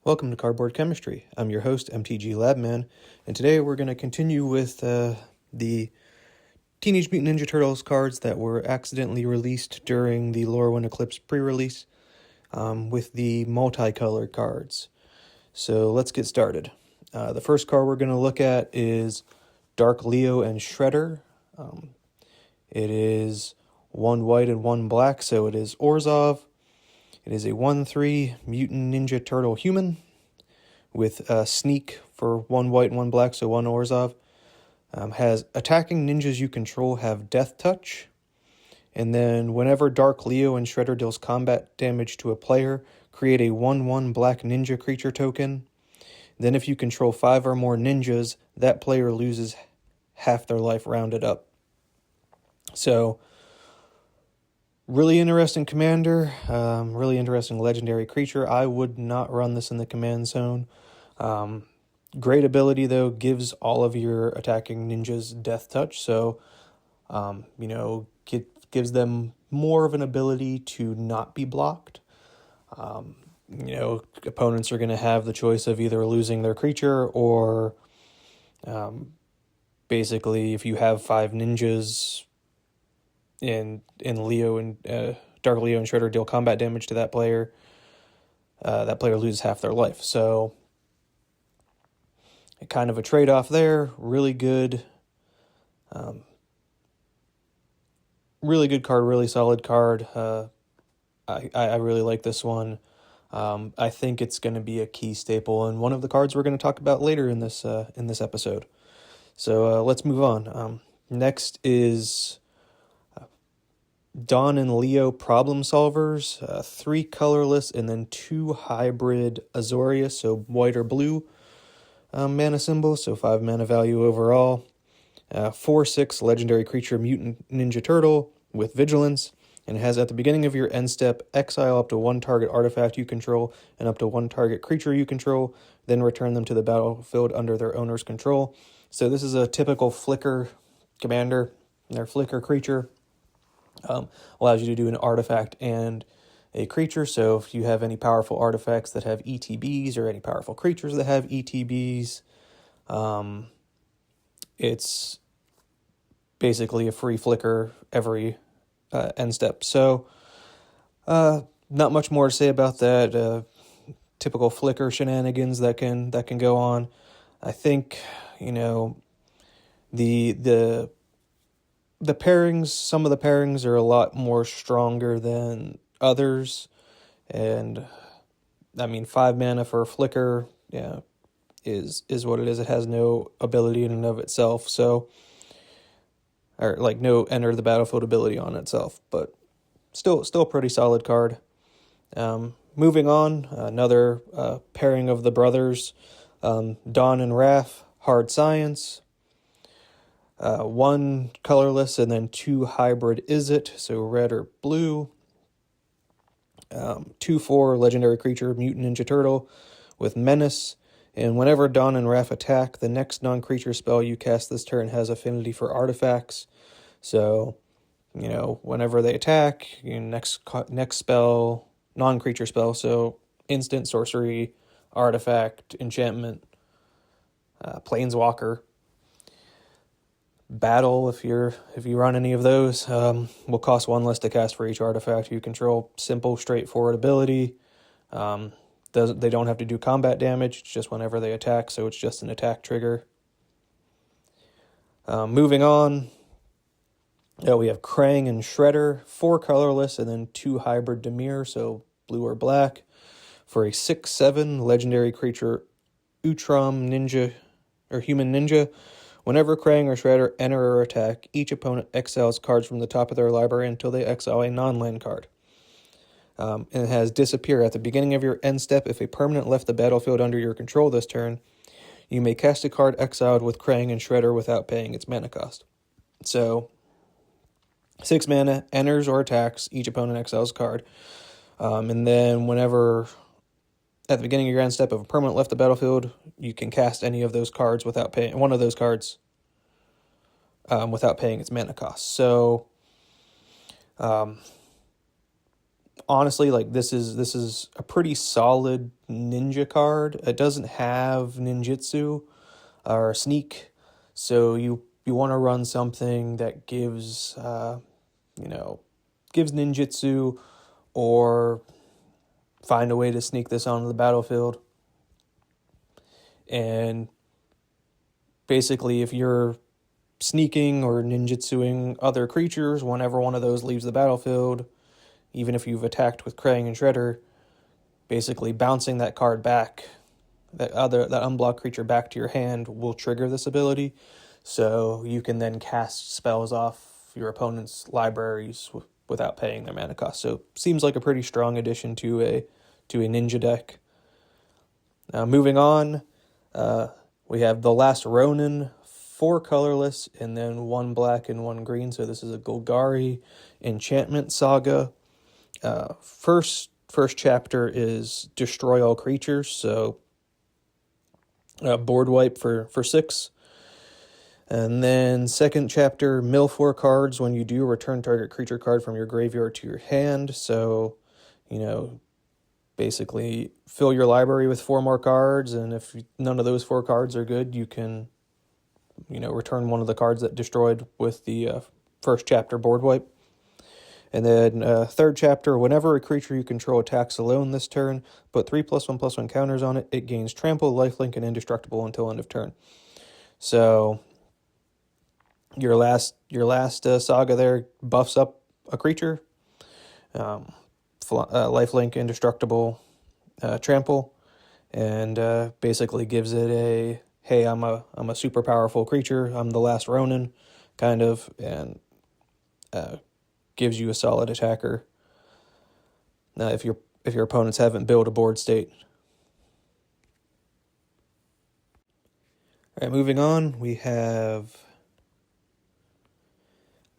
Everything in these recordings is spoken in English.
Welcome to Cardboard Chemistry. I'm your host, MTG Labman, and today we're going to continue with the Teenage Mutant Ninja Turtles cards that were accidentally released during the Lorwyn Eclipsed pre-release with the multicolored cards. So let's get started. The first card we're going to look at is Dark Leo and Shredder. It is 1 white and 1 black, so it is Orzhov. It is a 1/3 Mutant Ninja Turtle human with Sneak for 1 white and 1 black, so 1 Orzhov. Has attacking ninjas you control have Death Touch. And then whenever Dark Leo and Shredder deals combat damage to a player, create a 1/1 black ninja creature token. Then if you control 5 or more ninjas, that player loses half their life rounded up. So, really interesting commander, really interesting legendary creature. I would not run this in the command zone. Great ability, though, gives all of your attacking ninjas Death Touch, so, gives them more of an ability to not be blocked. Opponents are going to have the choice of either losing their creature or, basically, if you have 5 ninjas in Leo and Dark Leo and Shredder deal combat damage to that player loses half their life. So kind of a trade-off there. Really good card, really solid card. I really like this one. I think it's going to be a key staple and one of the cards we're going to talk about later in this episode. So let's move on. Next is Dawn and Leo Problem Solvers, 3 colorless and then 2 hybrid Azorius, so white or blue mana symbols, so 5 mana value overall. 4/6 legendary creature Mutant Ninja Turtle with Vigilance, and it has at the beginning of your end step, exile up to 1 target artifact you control and up to 1 target creature you control, then return them to the battlefield under their owner's control. So this is a typical Flicker commander, their Flicker creature. Allows you to do an artifact and a creature. So if you have any powerful artifacts that have ETBs or any powerful creatures that have ETBs, it's basically a free flicker every end step. So not much more to say about that. Typical flicker shenanigans that can go on. I think the pairings, some of the pairings are a lot more stronger than others. And 5 mana for a flicker, is what it is. It has no ability in and of itself. So, or no enter the battlefield ability on itself, but still a pretty solid card. Moving on, another pairing of the brothers, Dawn and Raph, Hard Science. 1 colorless and then 2 hybrid so red or blue. 2/4 legendary creature Mutant Ninja Turtle with Menace, and whenever Dawn and Raph attack, the next non-creature spell you cast this turn has affinity for artifacts. So whenever they attack, next spell, non-creature spell, so instant, sorcery, artifact, enchantment, planeswalker. Battle, if you run any of those, will cost 1 less to cast for each artifact you control. Simple, straightforward ability. They don't have to do combat damage. It's just whenever they attack, so it's just an attack trigger. Moving on, we have Krang and Shredder, 4 colorless and then 2 hybrid Dimir, so blue or black, for a 6/7 legendary creature Utrom Ninja or Human Ninja. Whenever Krang or Shredder enter or attack, each opponent exiles cards from the top of their library until they exile a non-land card. And it has Disappear. At the beginning of your end step, if a permanent left the battlefield under your control this turn, you may cast a card exiled with Krang and Shredder without paying its mana cost. So, 6 mana, enters or attacks, each opponent exiles a card. And then whenever at the beginning of your end step, if a permanent left the battlefield, you can cast any of those cards without paying one of those cards without paying its mana cost. So, honestly, like, this is a pretty solid ninja card. It doesn't have ninjutsu or sneak, so you want to run something that gives gives ninjutsu, or find a way to sneak this onto the battlefield. And basically, if you're sneaking or ninjutsuing other creatures, whenever one of those leaves the battlefield, even if you've attacked with Krang and Shredder, basically bouncing that card back, that unblocked creature back to your hand, will trigger this ability. So you can then cast spells off your opponent's libraries without paying their mana cost. So seems like a pretty strong addition to a ninja deck. Now moving on, we have the Last Ronin, 4 colorless, and then 1 black and 1 green. So this is a Golgari enchantment saga. First chapter is destroy all creatures, so board wipe for 6. And then second chapter, mill 4 cards. When you do, return target creature card from your graveyard to your hand. So, basically fill your library with 4 more cards, and if none of those 4 cards are good, you can, return one of the cards that destroyed with the first chapter board wipe. And then third chapter, whenever a creature you control attacks alone this turn, put 3+1/+1 counters on it. It gains trample, lifelink, and indestructible until end of turn. So your last saga there buffs up a creature, lifelink, indestructible, trample, and basically gives it a, hey, I'm a super powerful creature. I'm the Last Ronin, kind of, and gives you a solid attacker. Now, if your opponents haven't built a board state. All right, moving on, we have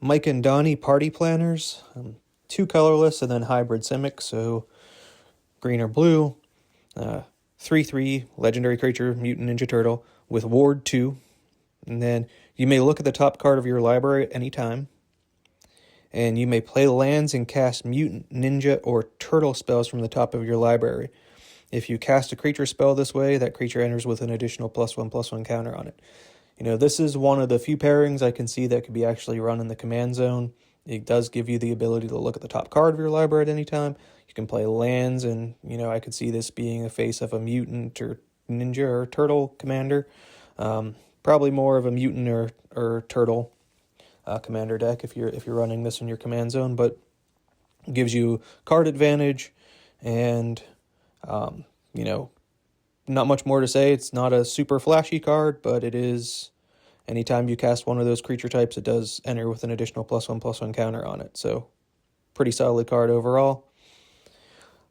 Mike and Donnie Party Planners, 2 colorless and then hybrid Simic, so green or blue, 3/3 legendary creature, mutant ninja turtle with ward 2, and then you may look at the top card of your library at any time, and you may play lands and cast mutant, ninja, or turtle spells from the top of your library. If you cast a creature spell this way, that creature enters with an additional +1/+1 counter on it. This is one of the few pairings I can see that could be actually run in the command zone. It does give you the ability to look at the top card of your library at any time. You can play lands, and, I could see this being a face of a mutant or ninja or turtle commander. Probably more of a mutant or turtle commander deck if you're running this in your command zone, but it gives you card advantage, and not much more to say. It's not a super flashy card, but it is, anytime you cast one of those creature types, it does enter with an additional +1/+1 counter on it. So pretty solid card overall.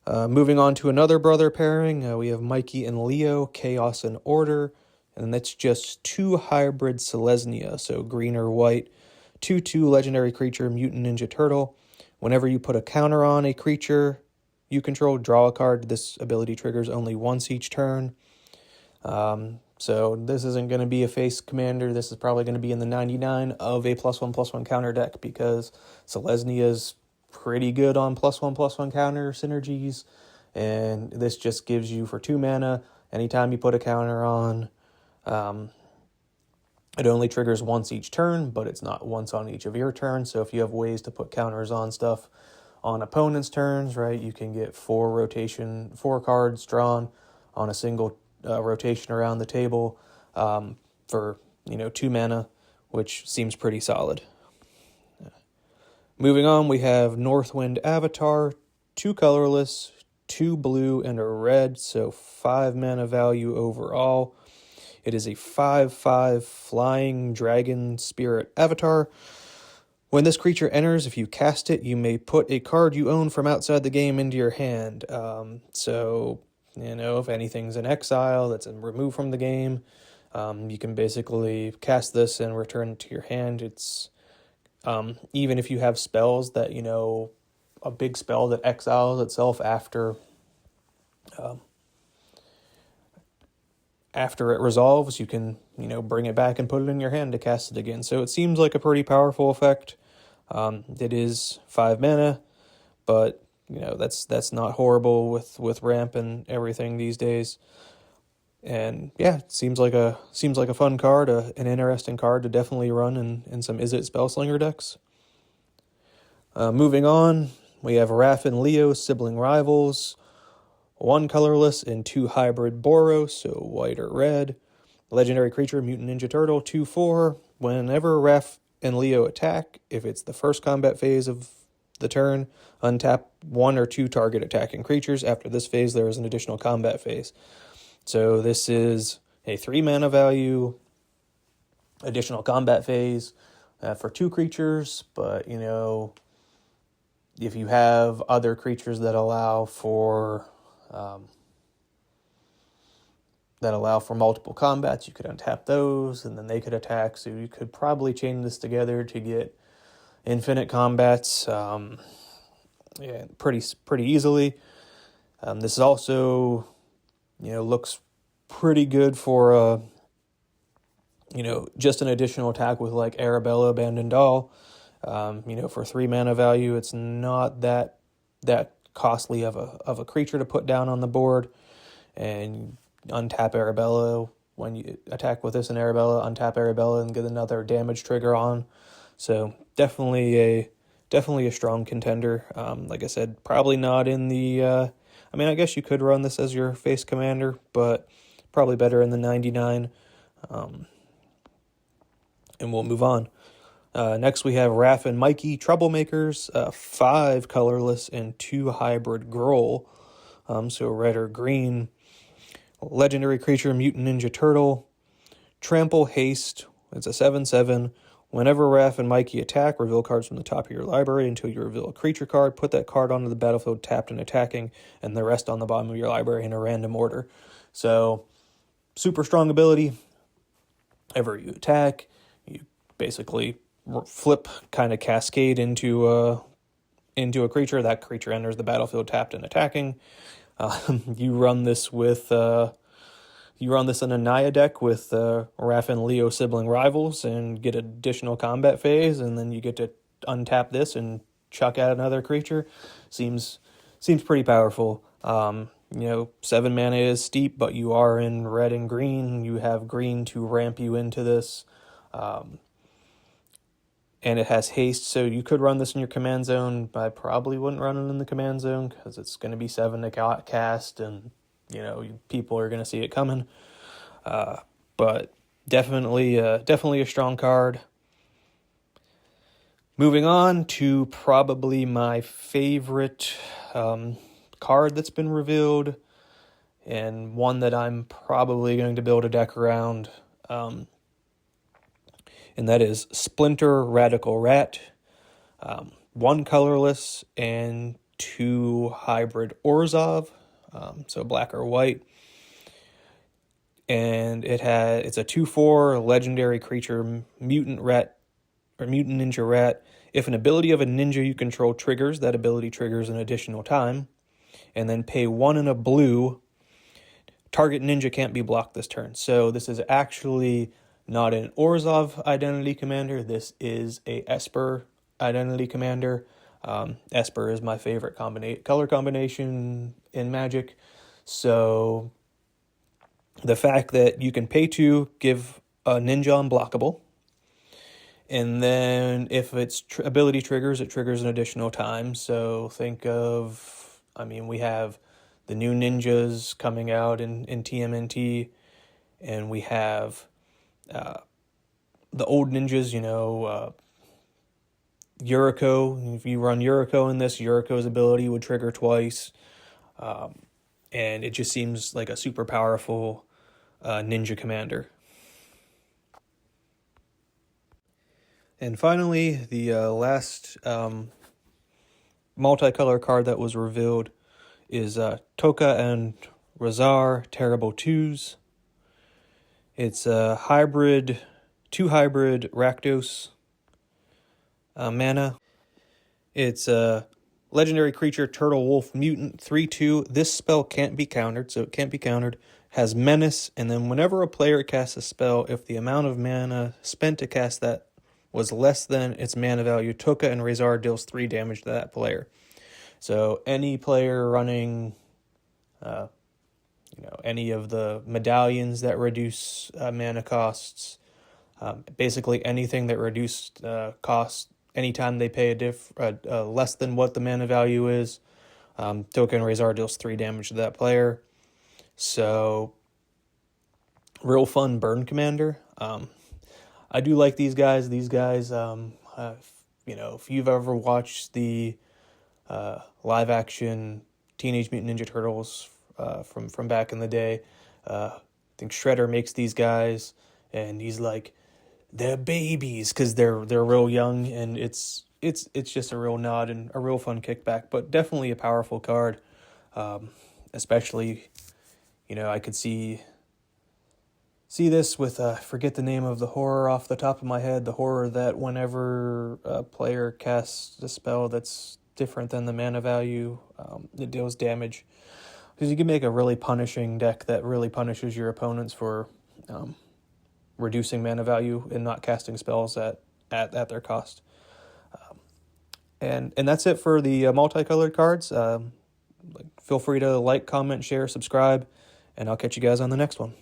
Moving on to another brother pairing, we have Mikey and Leo, Chaos and Order, and that's just 2 hybrid Selesnya, so green or white, 2/2 legendary creature, mutant ninja turtle. Whenever you put a counter on a creature you control, draw a card. This ability triggers only once each turn. So this isn't going to be a face commander. This is probably going to be in the 99 of a +1/+1 counter deck, because Selesnya is pretty good on +1/+1 counter synergies, and this just gives you, for 2 mana, anytime you put a counter on, it only triggers once each turn, but it's not once on each of your turns. So if you have ways to put counters on stuff on opponents' turns, right, you can get 4 cards drawn on a single rotation around the table for 2 mana, which seems pretty solid. Moving on, we have Northwind Avatar, 2 colorless, 2 blue, and a red, so 5 mana value overall. It is a 5/5 flying dragon spirit avatar. When this creature enters, if you cast it, you may put a card you own from outside the game into your hand. So, if anything's in exile that's removed from the game, you can basically cast this and return it to your hand. It's even if you have spells that, a big spell that exiles itself after it resolves, you can, bring it back and put it in your hand to cast it again. So it seems like a pretty powerful effect. It is 5 mana, but, that's not horrible with ramp and everything these days. And yeah, it seems like a fun card, an interesting card to definitely run in some Izzet Spellslinger decks. Moving on, we have Raph and Leo, sibling rivals, 1 colorless and 2 hybrid Boros, so white or red. Legendary creature, Mutant Ninja Turtle, 2/4. Whenever Raph and Leo attack, if it's the first combat phase of the turn, untap 1 or 2 target attacking creatures. After this phase, there is an additional combat phase. So this is a 3 mana value, additional combat phase for 2 creatures, but if you have other creatures that allow for multiple combats, you could untap those, and then they could attack. So you could probably chain this together to get infinite combats, pretty easily. This is also, looks pretty good for just an additional attack with like Arabella, Abandoned Doll. For 3 mana value, it's not that costly of a creature to put down on the board. And untap Arabella when you attack with this and Arabella, untap Arabella and get another damage trigger on. So definitely a strong contender. Like I said, probably not in the. I guess you could run this as your face commander, but probably better in the 99. And we'll move on. Next we have Raph and Mikey, Troublemakers, 5 colorless and 2 hybrid Growl. So red or green. Legendary creature, Mutant Ninja Turtle, Trample, Haste. It's a 7/7. Whenever Raph and Mikey attack, reveal cards from the top of your library until you reveal a creature card. Put that card onto the battlefield tapped and attacking, and the rest on the bottom of your library in a random order. So, super strong ability. Ever you attack, you basically flip, kind of cascade into a creature. That creature enters the battlefield tapped and attacking. You run this in a Naya deck with Raph and Leo sibling rivals and get additional combat phase, and then you get to untap this and chuck out another creature. Seems pretty powerful. 7 mana is steep, but you are in red and green. You have green to ramp you into this. And it has haste, so you could run this in your command zone. I probably wouldn't run it in the command zone because it's going to be 7 to cast, and people are going to see it coming. But definitely a strong card. Moving on to probably my favorite card that's been revealed, and one that I'm probably going to build a deck around. And that is Splinter Radical Rat, 1 colorless and 2 hybrid Orzhov, so black or white. And it's a 2/4 legendary creature, mutant ninja rat. If an ability of a ninja you control triggers, that ability triggers an additional time. And then pay 1 and a blue. Target ninja can't be blocked this turn. So this is actually not an Orzhov identity commander. This is a Esper identity commander. Esper is my favorite color combination in Magic. So the fact that you can pay 2, give a ninja unblockable, and then if its ability triggers, it triggers an additional time. So think of, we have the new ninjas coming out in TMNT, and we have the old ninjas, Yuriko. If you run Yuriko in this, Yuriko's ability would trigger twice. And it just seems like a super powerful ninja commander. And finally, the last multicolor card that was revealed is Toka and Razar, Terrible Twos. It's a hybrid, 2 hybrid Rakdos mana. It's a legendary creature, Turtle Wolf Mutant, 3/2. This spell can't be countered, so it can't be countered. Has Menace, and then whenever a player casts a spell, if the amount of mana spent to cast that was less than its mana value, Toka and Razar deals 3 damage to that player. So any player running, any of the medallions that reduce mana costs, basically anything that reduced cost anytime they pay less than what the mana value is, Token Razor deals 3 damage to that player. So, real fun burn commander. I do like these guys. These guys, if you've ever watched the live action Teenage Mutant Ninja Turtles from back in the day, I think Shredder makes these guys, and he's like, they're babies because they're real young, and it's just a real nod and a real fun kickback, but definitely a powerful card. Especially, I could see this with I forget the name of the horror off the top of my head. The horror that whenever a player casts a spell that's different than the mana value, it deals damage. Because you can make a really punishing deck that really punishes your opponents for reducing mana value and not casting spells at their cost. And that's it for the multicolored cards. Feel free to like, comment, share, subscribe, and I'll catch you guys on the next one.